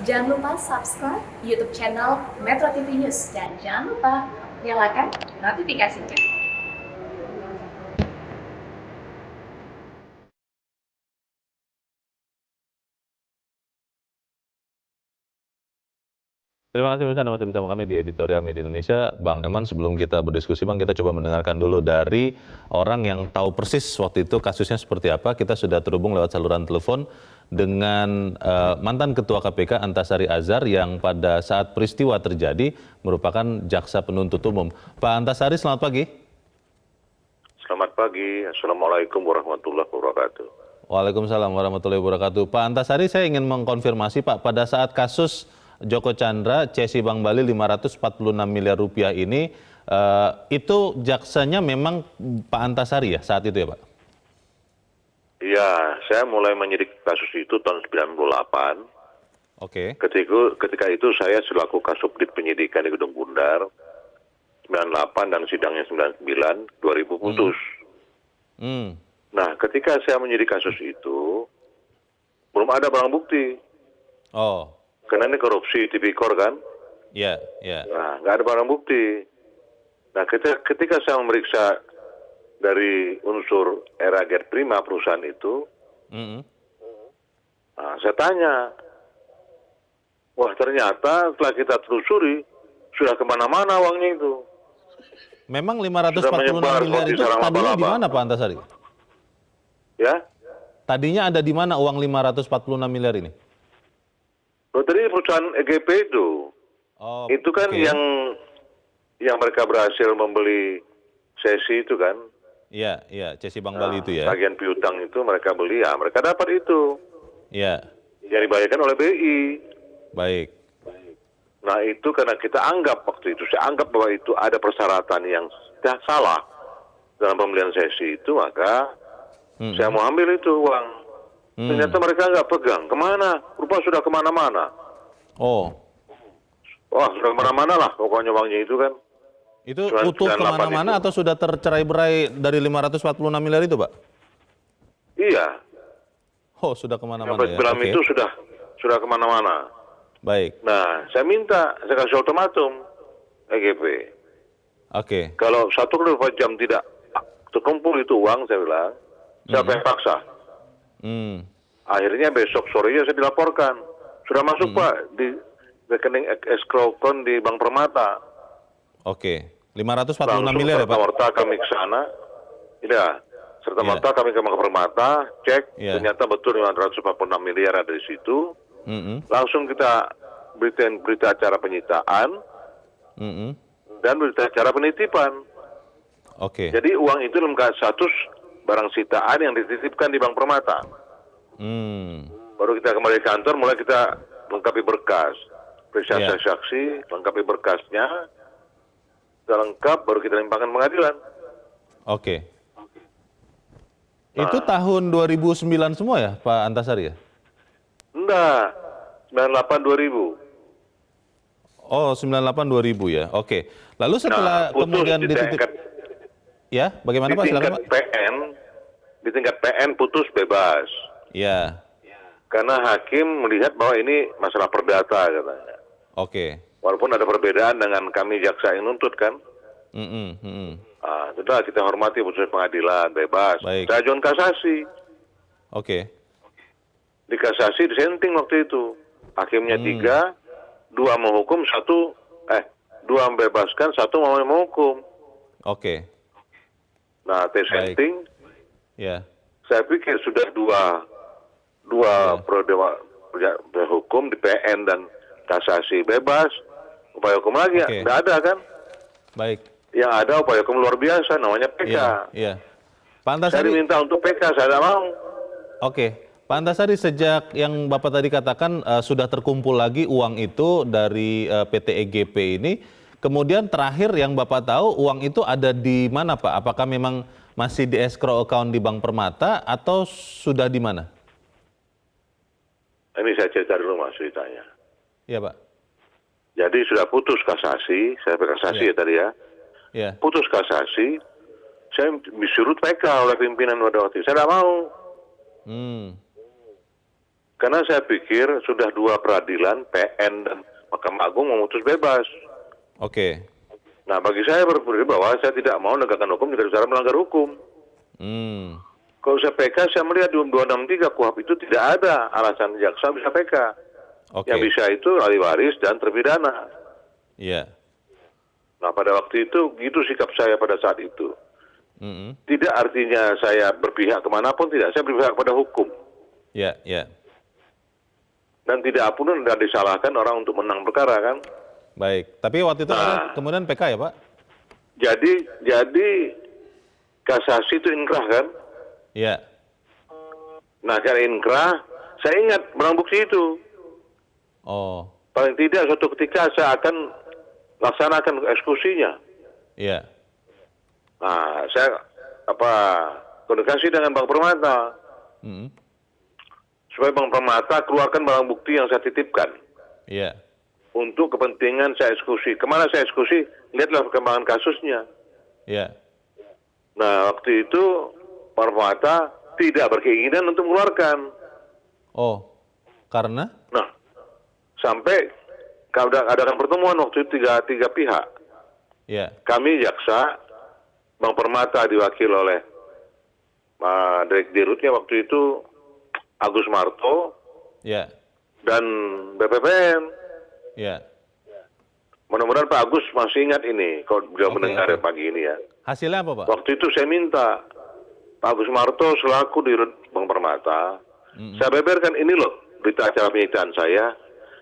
Jangan lupa subscribe YouTube channel Metro TV News dan jangan lupa nyalakan notifikasinya. Terima kasih Anda masih bersama kami di Editorial Media Indonesia. Bang Eman, sebelum kita berdiskusi Bang, kita coba mendengarkan dulu dari orang yang tahu persis waktu itu kasusnya seperti apa. Kita sudah terhubung lewat saluran telepon dengan mantan Ketua KPK Antasari Azhar yang pada saat peristiwa terjadi merupakan jaksa penuntut umum. Pak Antasari, selamat pagi. Selamat pagi, Assalamualaikum warahmatullahi wabarakatuh. Waalaikumsalam warahmatullahi wabarakatuh. Pak Antasari, saya ingin mengkonfirmasi Pak, pada saat kasus Joko Chandra, Cesi Bank Bali 546 miliar rupiah ini, itu jaksanya memang Pak Antasari ya saat itu ya Pak? Iya, saya mulai menyidik kasus itu tahun 98. Oke. Ketika itu saya selaku Kasubdit Penyidikan di Gedung Bundar, 98 dan sidangnya 99, 2000 putus. Nah, ketika saya menyidik kasus itu, belum ada barang bukti. Oh. Karena ini korupsi tipikor kan? Iya, iya. Nah, nggak ada barang bukti. Nah, ketika saya memeriksa dari unsur era Get Prima perusahaan itu, nah, saya tanya, wah ternyata setelah kita telusuri, sudah kemana-mana uangnya itu. Memang 546 miliar itu tadinya di mana Pak Antasari? Ya? Tadinya ada di mana uang 546 miliar ini? Loh, tadi perusahaan EGP itu. Oh, itu kan okay. yang mereka berhasil membeli sesi itu kan. Iya, iya, Cesi Bank Bali itu ya. Bagian piutang itu mereka beli, ya mereka dapat itu. Iya. Yang dibayarkan oleh BI. Baik. Nah itu karena kita anggap waktu itu, saya anggap bahwa itu ada persyaratan yang salah dalam pembelian sesi itu, maka saya mau ambil itu uang. Ternyata mereka nggak pegang. Kemana? Rupa sudah kemana-mana. Oh. Wah, sudah kemana-mana lah pokoknya uangnya itu kan. Itu utuh kemana-mana atau sudah tercerai-berai dari 546 miliar itu, Pak? Iya. Oh, sudah kemana-mana ya? Film itu sudah kemana-mana. Baik. Nah, saya kasih ultimatum EGP. Oke. Kalau 1,4 jam tidak terkumpul itu uang, saya bilang, saya paksa. Akhirnya besok sorenya saya dilaporkan. Sudah masuk Pak di rekening escrow account di Bank Permata. Oke. 546 miliar ya Pak? Serta-merta kami ke sana. Iya. Serta-merta kami ke Bank Permata, cek. Ternyata betul 546 miliar ada di situ. Langsung kita berita acara penyitaan. Dan berita acara penitipan. Oke. Jadi uang itu dalam status barang sitaan yang dititipkan di Bank Permata. Baru kita kembali ke kantor, mulai kita lengkapi berkas. Periksa saksi, lengkapi berkasnya. Sudah lengkap, baru kita limpahkan pengadilan. Oke. Itu tahun 2009 semua ya, Pak Antasari ya? Enggak, 98-2000. Oh, 98-2000 ya, oke. Lalu setelah kemudian dititip... Ya, bagaimana Pak? Silakan Pak. Di tingkat PN putus bebas. Iya. Karena hakim melihat bahwa ini masalah perdata katanya. Oke. Walaupun ada perbedaan dengan kami jaksa yang nuntut kan. Sudah kita hormati putusan pengadilan bebas. Baik. Saya ajukan kasasi. Oke. Di kasasi disenting waktu itu. Hakimnya 3, 2 menghukum, 2 membebaskan, 1 mau menghukum. Oke. Nah, senting. Ya. Saya pikir sudah dua hukum di PN dan kasasi bebas, upaya hukum lagi nggak ada kan? Baik. Yang ada upaya hukum luar biasa, namanya PK. Iya. Pak Antasari, saya diminta untuk PK, saya tidak mau. Oke. Pak Antasari, sejak yang Bapak tadi katakan sudah terkumpul lagi uang itu dari PT EGP ini, kemudian terakhir yang Bapak tahu uang itu ada di mana Pak? Apakah memang masih di escrow account di Bank Permata atau sudah di mana? Ini saya cerita dulu Mas ceritanya. Iya Pak. Jadi sudah putus kasasi, saya kasasi ya tadi ya. Iya. Putus kasasi, saya disuruh PK oleh pimpinan pada waktu itu. Saya tidak mau. Karena saya pikir sudah 2 peradilan, PN dan Mahkamah Agung memutus bebas. Oke. Nah, bagi saya berpikir bahwa saya tidak mau menegakkan hukum dengan cara melanggar hukum. Kalau saya PK, saya melihat di 263 KUHP itu tidak ada alasan jaksa bisa PK. Oke. Yang bisa itu ahli waris dan terpidana. Iya. Nah, pada waktu itu, gitu sikap saya pada saat itu. Tidak artinya saya berpihak kemanapun, tidak. Saya berpihak pada hukum. Iya, iya. Dan tidak pun tidak disalahkan orang untuk menang perkara, kan? Baik. Tapi waktu itu kemudian PK ya, Pak? Jadi kasasi itu inkrah, kan? Iya. Nah, karena inkrah, saya ingat barang bukti itu. Oh. Paling tidak suatu ketika saya akan laksanakan eksekusinya. Iya. Nah, saya komunikasi dengan Bank Permata. Supaya Bank Permata keluarkan barang bukti yang saya titipkan. Iya. Untuk kepentingan saya eksekusi. Kemana saya eksekusi, lihatlah perkembangan kasusnya. Iya. Nah, waktu itu Bank Permata tidak berkeinginan untuk mengeluarkan. Oh, karena? Nah, sampai adakan pertemuan waktu itu tiga pihak. Iya. Kami jaksa, Bank Permata diwakil oleh Dirutnya waktu itu Agus Marto, Iya. dan BPPN. Iya. Mudah-mudahan Pak Agus masih ingat ini, kalau beliau mendengar pagi ini ya. Hasilnya apa, Pak? Waktu itu saya minta Pak Agus Marto selaku Dirut Bank Permata, saya beberkan ini loh berita acara penyitaan saya,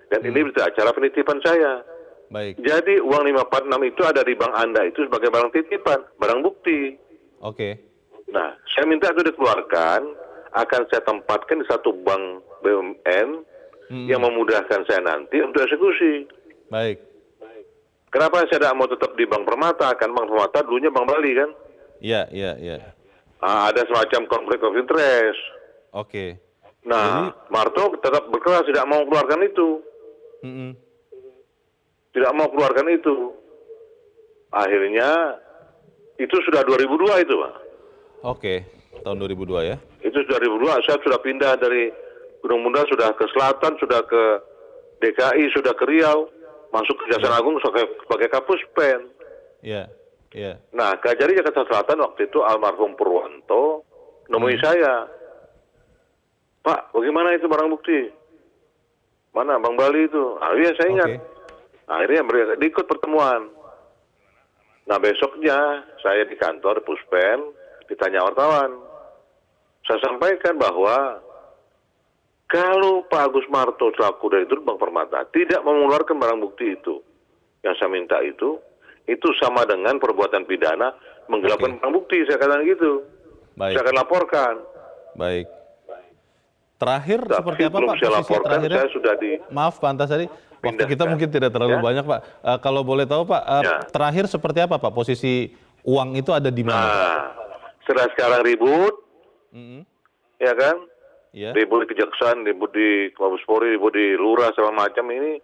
dan ini berita acara penitipan saya. Baik. Jadi uang 546 itu ada di bank Anda itu sebagai barang titipan, barang bukti. Oke. Nah, saya minta itu dikeluarkan, akan saya tempatkan di satu bank BUMN yang memudahkan saya nanti untuk eksekusi. Baik. Kenapa saya tidak mau tetap di Bank Permata? Kan Bank Permata dulunya Bank Bali, kan? Iya, iya, iya. Ada semacam konflik of interest. Oke. Nah, Marto tetap berkeras tidak mau keluarkan itu. Tidak mau keluarkan itu. Akhirnya, itu sudah 2002 itu, Pak. Oke, tahun 2002 ya? Itu sudah 2002, saya sudah pindah dari Gunung Muda, sudah ke selatan, sudah ke DKI, sudah ke Riau, masuk ke Kejaksaan Agung sebagai Kapuspen. Iya, iya. Nah, Kajari Jakarta Selatan waktu itu almarhum Purwanto nemui saya. Pak, bagaimana itu barang bukti? Mana Bang Bali itu? Ah, iya saya ingat. Akhirnya mereka ikut pertemuan. Nah, besoknya saya di kantor Puspen ditanya wartawan. Saya sampaikan bahwa kalau Pak Agus Marto selaku Direktur Bank Permata tidak mengeluarkan barang bukti itu, yang saya minta itu sama dengan perbuatan pidana menggelapkan barang bukti, saya katakan gitu. Baik. Saya akan laporkan. Baik. Terakhir Tapi seperti apa belum Pak? saya Posisi laporkan, terakhirnya? saya sudah di... Maaf Pak Antasari, waktu kita mungkin tidak terlalu banyak Pak. Kalau boleh tahu Pak, terakhir seperti apa Pak? Posisi uang itu ada di mana? Nah, sekarang ribut, ya kan? Iya. Ribut di Kejaksaan, ribut di Mabespori, ribut di Lurah, segala macam ini.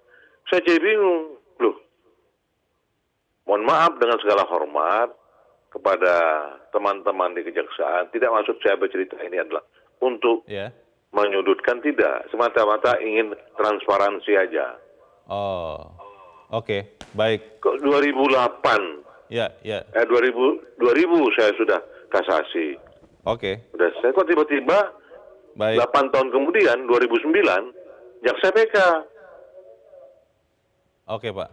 Saya jadi bingung. Loh, mohon maaf dengan segala hormat kepada teman-teman di Kejaksaan. Tidak maksud saya bercerita ini adalah untuk menyudutkan, tidak. Semata-mata ingin transparansi aja. Oh, oke. Baik. Kok 2008? Ya, ya. 2000 saya sudah kasasi. Oke. Udah saya kok tiba-tiba 8 tahun kemudian 2009 jaksa PK. Oke Pak.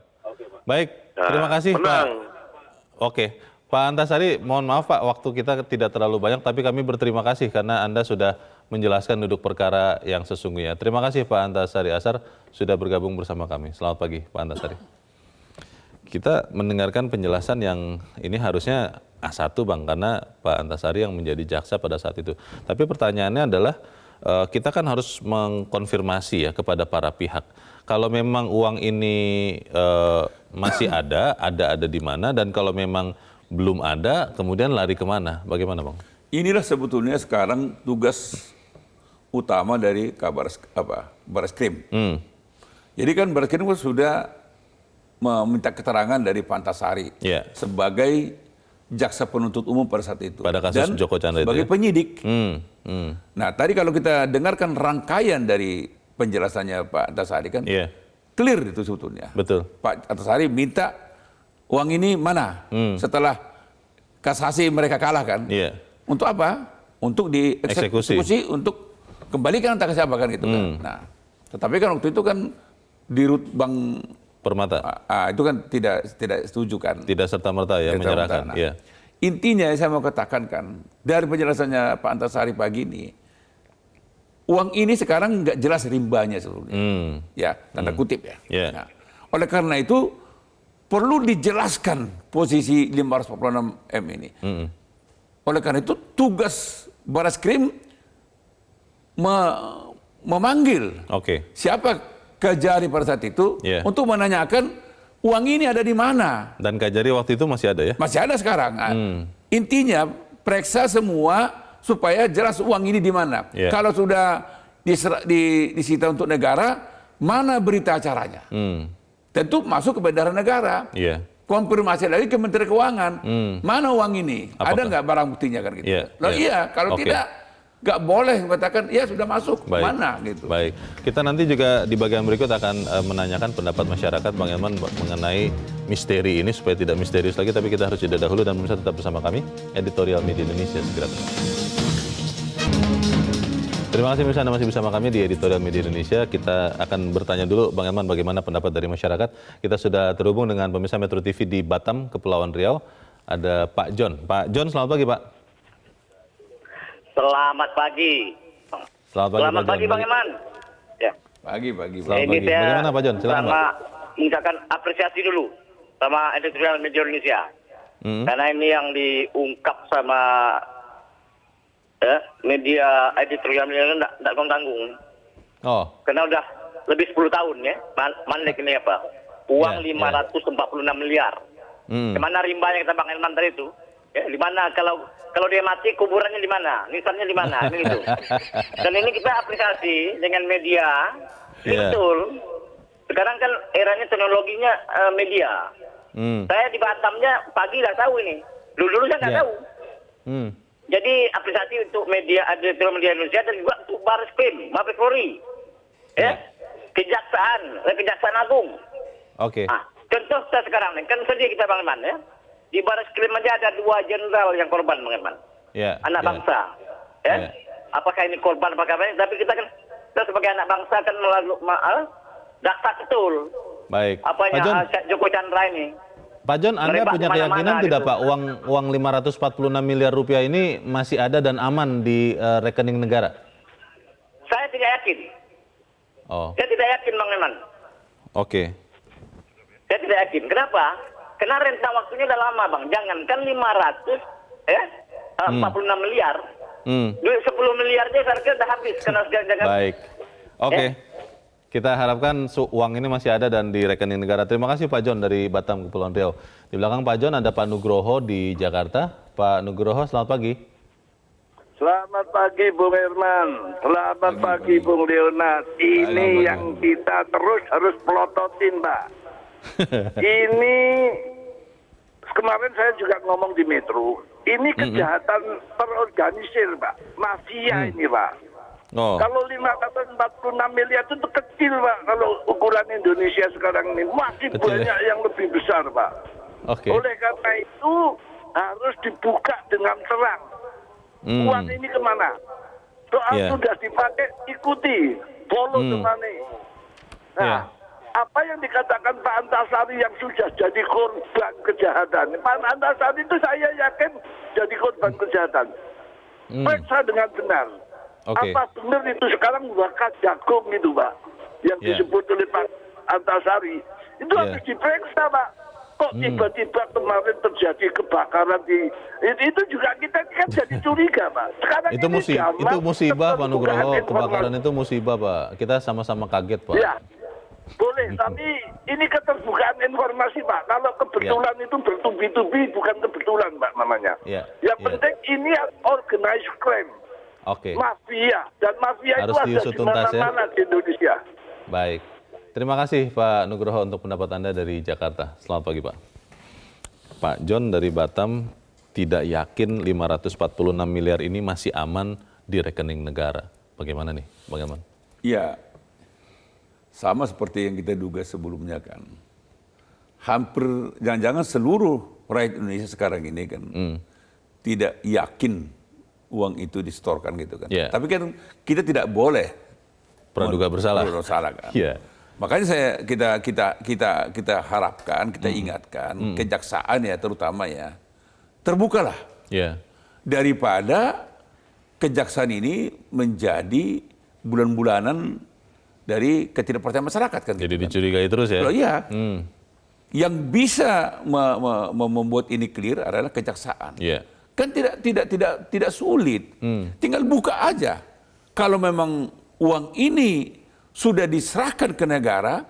Baik, Nah, terima kasih menang. Pak. Oke, Pak Antasari, mohon maaf Pak, waktu kita tidak terlalu banyak, tapi kami berterima kasih karena Anda sudah menjelaskan duduk perkara yang sesungguhnya. Terima kasih Pak Antasari Ashar sudah bergabung bersama kami. Selamat pagi Pak Antasari. Kita mendengarkan penjelasan yang ini harusnya A1 Bang, karena Pak Antasari yang menjadi jaksa pada saat itu. Tapi pertanyaannya adalah, kita kan harus mengkonfirmasi ya kepada para pihak. Kalau memang uang ini masih ada di mana, dan kalau memang belum ada, kemudian lari kemana? Bagaimana Bang? Inilah sebetulnya sekarang tugas utama dari Barreskrim. Jadi kan Barreskrim sudah meminta keterangan dari Pak Antasari sebagai jaksa penuntut umum pada saat itu. Pada kasus dan Joko Chandra itu sebagai ya? penyidik. Nah, tadi kalau kita dengarkan rangkaian dari penjelasannya Pak Antasari kan iya, clear itu sebetulnya. betul. Pak Antasari minta uang ini mana setelah kasasi mereka kalah kan. Iya. Untuk apa? Untuk dieksekusi, untuk kembalikan entah ke siapa kan gitu kan. Nah, tetapi kan waktu itu kan dirut Bang Permata itu kan tidak setuju kan. tidak serta-merta ya Tidak menyerahkan. serta-merta. Iya. Intinya saya mau katakan kan, dari penjelasannya Pak Antasari pagi ini, uang ini sekarang nggak jelas rimbanya seluruhnya. Ya, tanda kutip ya. Yeah. Nah, oleh karena itu, perlu dijelaskan posisi 546 M ini. Oleh karena itu, tugas Barreskrim memanggil Oke. siapa Kajari pada saat itu Yeah. untuk menanyakan uang ini ada di mana. Dan Kajari waktu itu masih ada ya? Masih ada sekarang. Nah, intinya periksa semua supaya jelas uang ini di mana. Yeah. Kalau sudah disita untuk negara, mana berita acaranya? Tentu masuk ke bendahara negara. Iya. Konfirmasi lagi ke Menteri Keuangan. Mana uang ini? Apakah? Ada nggak barang buktinya kan gitu? Iya, Loh, iya. iya, kalau Oke. tidak nggak boleh mengatakan ya sudah masuk. Baik. Mana gitu. Baik. Kita nanti juga di bagian berikut akan menanyakan pendapat masyarakat Bang Elman mengenai misteri ini supaya tidak misterius lagi, tapi kita harus jeda dahulu dan pemirsa tetap bersama kami. Editorial Media Indonesia segera kembali. Terima kasih pemirsa Anda masih bersama kami di Editorial Media Indonesia. Kita akan bertanya dulu Bang Elman bagaimana pendapat dari masyarakat. Kita sudah terhubung dengan pemirsa Metro TV di Batam, Kepulauan Riau. Ada Pak John. Pak John, selamat pagi Pak. Selamat pagi. Selamat pagi Bang Eman. Ya. Pagi. Selamat pagi. Bagaimana Pak John? Silakan Pak. Misalkan apresiasi dulu sama Editorial Media Indonesia. Karena ini yang diungkap sama media Editorial Media tidak tanggung. Oh, Karena udah lebih 10 tahun ya. Mandek ini apa? Uang Ya, 546 miliar. Kemana rimbanya kata Bang Elman tadi itu? Ya, di mana kalau dia mati kuburannya di mana? Nisannya di mana? Ini gitu. Dan ini kita apresiasi dengan media. Ini Yeah. betul. Sekarang kan eranya teknologinya media. Saya di Batamnya pagi udah tahu ini. Dulu saya nggak Yeah. tahu. Jadi Jadi apresiasi untuk media Media Indonesia dan juga untuk Barreskrim, Mabes Polri, ya, Kejaksaan Agung. oke. Contoh kita sekarang nih, kan sedih kita Bang Eman ya. Di Barreskrim aja ada 2 jenderal yang korban Bang Eman. Ya. Anak ya. bangsa. Ya. Ya. Apakah ini korban apakah ini? Tapi kita sebagai anak bangsa kan daftar betul. Baik. Pak Apanya John, Joko Chandra ini. Pak John, Anda Merebak punya kemana-mana keyakinan tidak gitu. Pak uang 546 miliar rupiah ini masih ada dan aman di rekening negara? Saya tidak yakin. Oh, Saya tidak yakin Bang Eman. oke. Saya tidak yakin. Kenapa? Karena rentang waktunya udah lama, Bang. Jangankan 500, ya, 46 miliar. Duit 10 miliar aja saya kira udah habis. Karena jangan. Baik. Oke. Kita harapkan uang ini masih ada dan di rekening negara. Terima kasih Pak John dari Batam, Kepulauan Riau. Di belakang Pak John ada Pak Nugroho di Jakarta. Pak Nugroho, selamat pagi. Selamat pagi Bung Herman, selamat pagi Bung Leonard. Ini yang kita terus harus pelototin Pak. Ini kemarin saya juga ngomong di Metro. Ini kejahatan terorganisir Pak, mafia ini Pak. Oh, Kalau 546 miliar itu kecil Pak. Kalau ukuran Indonesia sekarang ini masih Kecil, banyak yang lebih besar Pak. oke. Oleh karena itu harus dibuka dengan terang. Uang ini kemana? Soal Yeah. sudah dipakai, ikuti. Follow the money. Nah, apa yang dikatakan Pak Antasari yang sudah jadi korban kejahatan. Pak Antasari itu saya yakin jadi korban kejahatan. Periksa dengan benar. Oke. Apa benar itu sekarang bakal jagung itu Pak. Yang Yeah. disebut oleh Pak Antasari. Itu Yeah. harus diperiksa Pak. Kok tiba-tiba kemarin terjadi kebakaran itu juga kita kan jadi curiga Pak. Sekarang Itu ini zaman itu musibah Pak Nugroho, keterbukaan kebakaran informasi. itu musibah Pak. Kita sama-sama kaget Pak. Ya, boleh. Tapi ini keterbukaan informasi Pak. Kalau kebetulan itu bertubi-tubi bukan kebetulan Pak namanya. Ya, Yang ya. penting ini organized crime, Oke. mafia. Dan mafia Harus itu ada diusut di tuntas ya. mana-mana di Indonesia. Baik. Terima kasih Pak Nugroho untuk pendapat Anda dari Jakarta. Selamat pagi Pak. Pak John dari Batam tidak yakin 546 miliar ini masih aman di rekening negara. Bagaimana nih, Bang Eman? Ya, sama seperti yang kita duga sebelumnya kan. Hampir, jangan-jangan seluruh rakyat Indonesia sekarang ini kan tidak yakin uang itu disetorkan gitu kan. Yeah. Tapi kan kita tidak boleh praduga bersalah. Kan. Yeah. Makanya kita harapkan, kita ingatkan kejaksaan ya terutama ya terbukalah. Yeah. Daripada kejaksaan ini menjadi bulan-bulanan dari ketidakpercayaan masyarakat kan. Jadi gitu dicurigai kan. terus ya? Loh, iya. Yang bisa membuat ini clear adalah kejaksaan. Yeah. Kan tidak sulit. Tinggal buka aja. Kalau memang uang ini sudah diserahkan ke negara,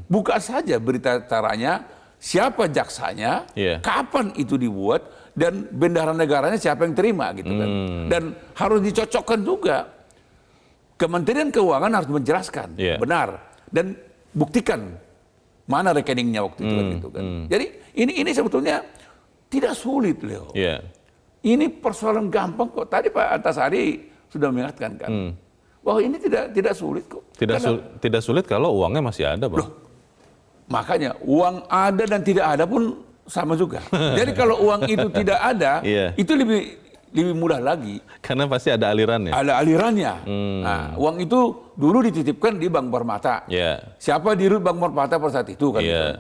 buka saja berita acaranya, siapa jaksanya, Yeah. kapan itu dibuat, dan bendahara negaranya siapa yang terima gitu kan. Dan harus dicocokkan juga. Kementerian Keuangan harus menjelaskan Yeah. benar dan buktikan mana rekeningnya waktu itu kan gitu kan. Jadi ini sebetulnya tidak sulit, Leo. Yeah. Ini persoalan gampang kok. Tadi Pak Antasari sudah mengingatkan kan. Bahwa ini tidak sulit kok. Tidak sulit kalau uangnya masih ada, Bang. Loh, makanya uang ada dan tidak ada pun sama juga. Jadi kalau uang itu tidak ada, Iya. itu lebih mudah lagi. Karena pasti ada alirannya. Ada alirannya. Nah, uang itu dulu dititipkan di Bank Permata. Yeah. Siapa dirut Bank Permata pada saat itu kan? Iya. Gitu.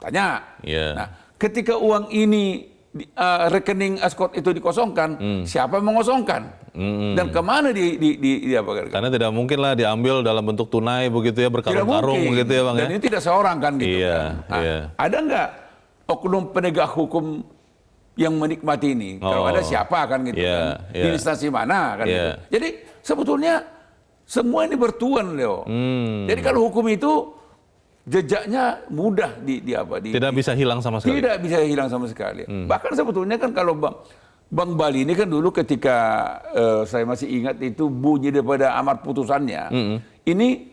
Tanya. Iya. Nah, ketika uang ini rekening Ascot itu dikosongkan, siapa yang mengosongkan? Dan kemana diapakan? Karena tidak mungkin lah diambil dalam bentuk tunai begitu ya, Tidak berkarung-karung mungkin. begitu ya, Bang. Dan ini tidak seorang kan gitu. Iya, Kan? Nah, iya. ada nggak oknum penegak hukum yang menikmati ini? Kalau Oh. ada siapa kan gitu Iya, kan? iya. Di instansi mana kan Iya. gitu. Jadi sebetulnya semua ini bertuan, Leo. Jadi kalau hukum itu jejaknya mudah Tidak bisa hilang sama sekali. tidak bisa hilang sama sekali. Bahkan sebetulnya kan kalau Bang Bali ini kan dulu ketika saya masih ingat itu bunyi daripada amar putusannya, ini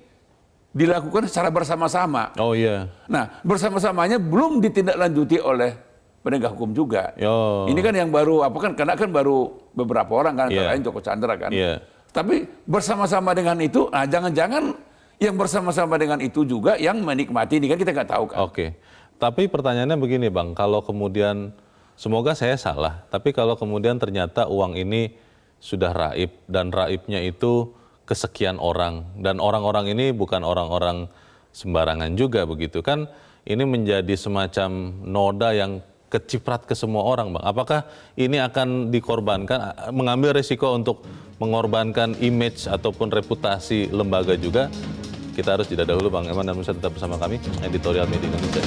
dilakukan secara bersama-sama. Oh iya. Nah, bersama-samanya belum ditindaklanjuti oleh penegak hukum juga. Yo. Ini kan yang baru karena kan baru beberapa orang kan, Iya. antara lain Joko Chandra kan. Iya. Tapi bersama-sama dengan itu, jangan-jangan yang bersama-sama dengan itu juga yang menikmati ini kan kita nggak tahu kan. Oke. Tapi pertanyaannya begini, Bang, kalau kemudian semoga saya salah, tapi kalau kemudian ternyata uang ini sudah raib dan raibnya itu kesekian orang dan orang-orang ini bukan orang-orang sembarangan juga begitu kan, ini menjadi semacam noda yang keciprat ke semua orang, Bang. Apakah ini akan dikorbankan, mengambil resiko untuk mengorbankan image ataupun reputasi lembaga juga? Kita harus jeda dahulu, Bang Eman, dan bisa tetap bersama kami, Editorial Media Indonesia.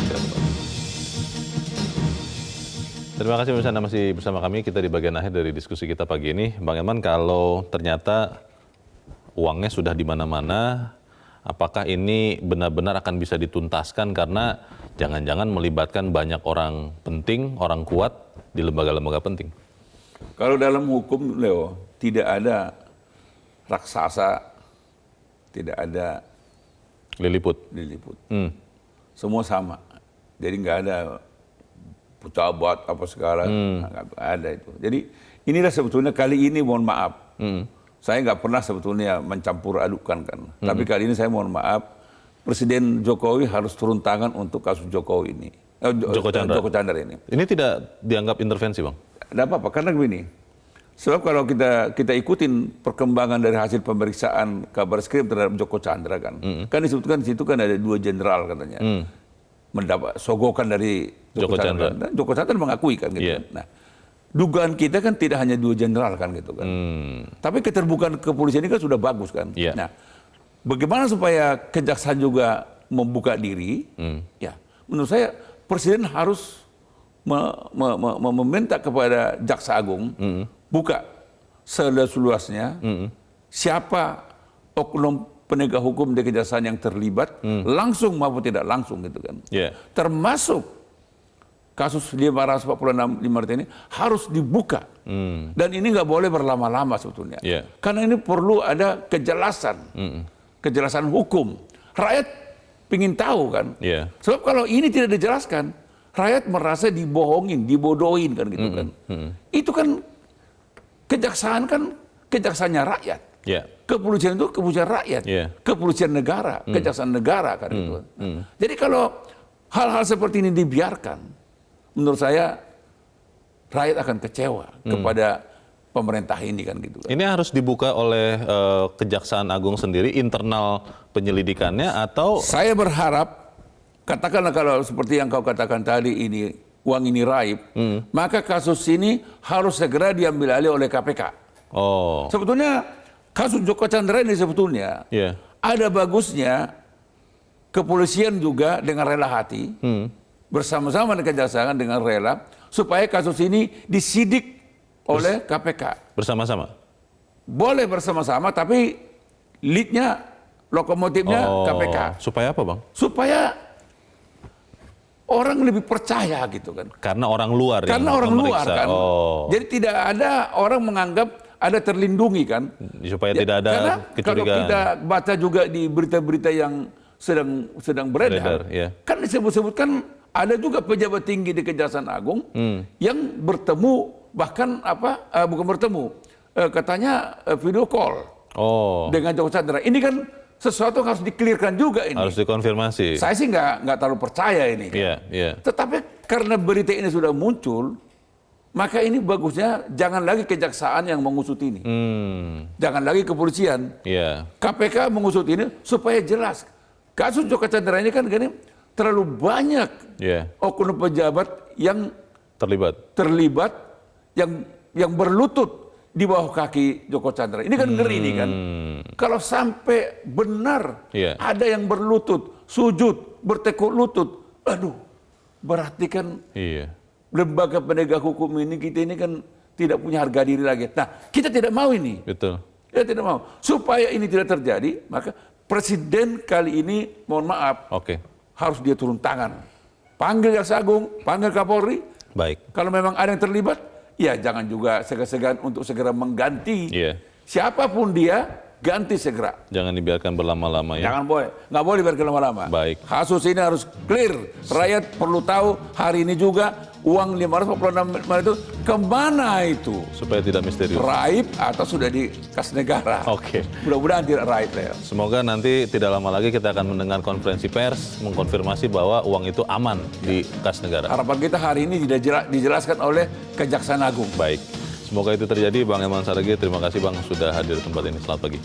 Terima kasih pemirsa, Anda masih bersama kami. Kita di bagian akhir dari diskusi kita pagi ini. Bang Eman, kalau ternyata uangnya sudah di mana-mana, apakah ini benar-benar akan bisa dituntaskan karena jangan-jangan melibatkan banyak orang penting, orang kuat di lembaga-lembaga penting? Kalau dalam hukum, Leo, tidak ada raksasa, tidak ada Liliput. Semua sama. Jadi nggak ada pejabat apa segala, nggak ada itu. Jadi inilah sebetulnya kali ini mohon maaf. Saya nggak pernah sebetulnya mencampur adukan kan. Tapi kali ini saya mohon maaf, Presiden Jokowi harus turun tangan untuk kasus Jokowi ini. Joko Chandra ini. Ini tidak dianggap intervensi, Bang? Tidak apa-apa, karena begini. Sebab kalau kita ikutin perkembangan dari hasil pemeriksaan Kabareskrim terhadap Joko Chandra kan, kan disebutkan di situ kan ada 2 jenderal katanya, mendapat sogokan dari Joko Chandra. Dan Joko Chandra mengakui kan gitu. Yeah. Nah, dugaan kita kan tidak hanya 2 jenderal kan gitu kan, tapi keterbukaan kepolisian ini kan sudah bagus kan. Yeah. Nah, bagaimana supaya kejaksaan juga membuka diri? Ya, menurut saya Presiden harus meminta kepada Jaksa Agung buka seluas-luasnya siapa oknum penegak hukum di kejaksaan yang terlibat langsung maupun tidak langsung gitu kan. Yeah. Termasuk kasus 546 ini harus dibuka. Dan ini nggak boleh berlama-lama sebetulnya. Yeah. Karena ini perlu ada kejelasan. Kejelasan hukum. Rakyat pingin tahu kan. Yeah. Sebab kalau ini tidak dijelaskan, rakyat merasa dibohongin, dibodohin kan gitu kan. Itu kan kejaksaan kan kejaksaannya rakyat. Ya. Kepolisian itu kepolisian rakyat, kepolisian negara, kejaksaan negara kan gitu. Jadi kalau hal-hal seperti ini dibiarkan, menurut saya rakyat akan kecewa kepada pemerintah ini kan gitu. Ini harus dibuka oleh Kejaksaan Agung sendiri internal penyelidikannya atau Saya berharap, katakanlah kalau seperti yang kau katakan tadi ini uang ini raib, maka kasus ini harus segera diambil alih oleh KPK. oh Sebetulnya kasus Joko Chandra ini sebetulnya ada bagusnya kepolisian juga dengan rela hati bersama-sama dengan kejaksaan dengan rela supaya kasus ini disidik oleh KPK. bersama-sama? Boleh bersama-sama tapi leadnya, lokomotifnya KPK. Supaya apa, Bang? Supaya orang lebih percaya gitu kan. Karena orang luar yang Karena orang luar memeriksa. kan. Jadi tidak ada orang menganggap ada terlindungi kan. Supaya tidak ada Karena kalau kecurigaan. kita baca juga di berita-berita yang sedang beredar, kan disebut-sebutkan ada juga pejabat tinggi di Kejaksaan Agung yang bertemu bahkan bukan bertemu, katanya video call dengan Joko Chandra. Ini kan sesuatu yang harus dikelirkan juga ini. Harus dikonfirmasi. Saya sih nggak terlalu percaya ini. Kan? Tetapi karena berita ini sudah muncul, maka ini bagusnya jangan lagi kejaksaan yang mengusut ini. Jangan lagi kepolisian. KPK mengusut ini supaya jelas. Kasus Joko Chandra ini kan gini, terlalu banyak oknum pejabat yang terlibat yang berlutut di bawah kaki Joko Chandra. Ini kan ngeri ini kan. Kalau sampai benar ada yang berlutut, sujud, bertekuk lutut, aduh, berarti kan lembaga penegak hukum ini kita ini kan tidak punya harga diri lagi. Nah, kita tidak mau ini. Betul. Kita tidak mau. Supaya ini tidak terjadi, maka Presiden kali ini, mohon maaf, harus dia turun tangan. Panggil Jaksa Agung, panggil Kapolri. Baik. Kalau memang ada yang terlibat, ya jangan juga segan-segan untuk segera mengganti. Siapapun dia, ganti segera. Jangan dibiarkan berlama-lama ya. Jangan boleh, nggak boleh biarkan lama-lama. Baik. Kasus ini harus clear. Rakyat perlu tahu hari ini juga uang 546 miliar itu kemana itu? Supaya tidak misterius. Raib atau sudah di kas negara? Mudah-mudahan tidak raib ya. Semoga nanti tidak lama lagi kita akan mendengar konferensi pers mengkonfirmasi bahwa uang itu aman di kas negara. Harapan kita hari ini dijelaskan oleh Kejaksaan Agung. Baik. Semoga itu terjadi. Bang Eman Saragih, terima kasih Bang sudah hadir di tempat ini. Selamat pagi.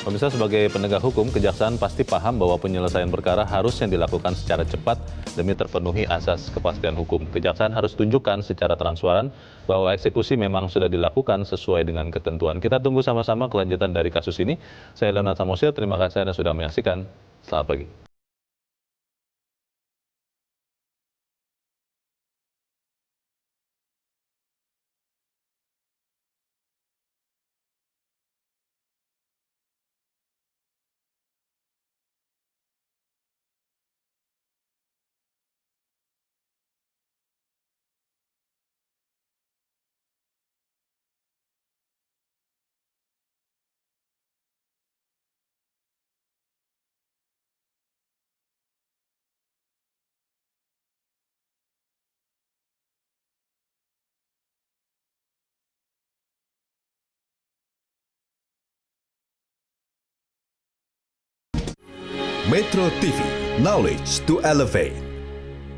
Pemirsa, sebagai penegak hukum, Kejaksaan pasti paham bahwa penyelesaian perkara harusnya dilakukan secara cepat demi terpenuhi asas kepastian hukum. Kejaksaan harus tunjukkan secara transparan bahwa eksekusi memang sudah dilakukan sesuai dengan ketentuan. Kita tunggu sama-sama kelanjutan dari kasus ini. Saya Leonard Samosir, terima kasih Anda sudah menyaksikan. Selamat pagi. Metro TV, knowledge to elevate.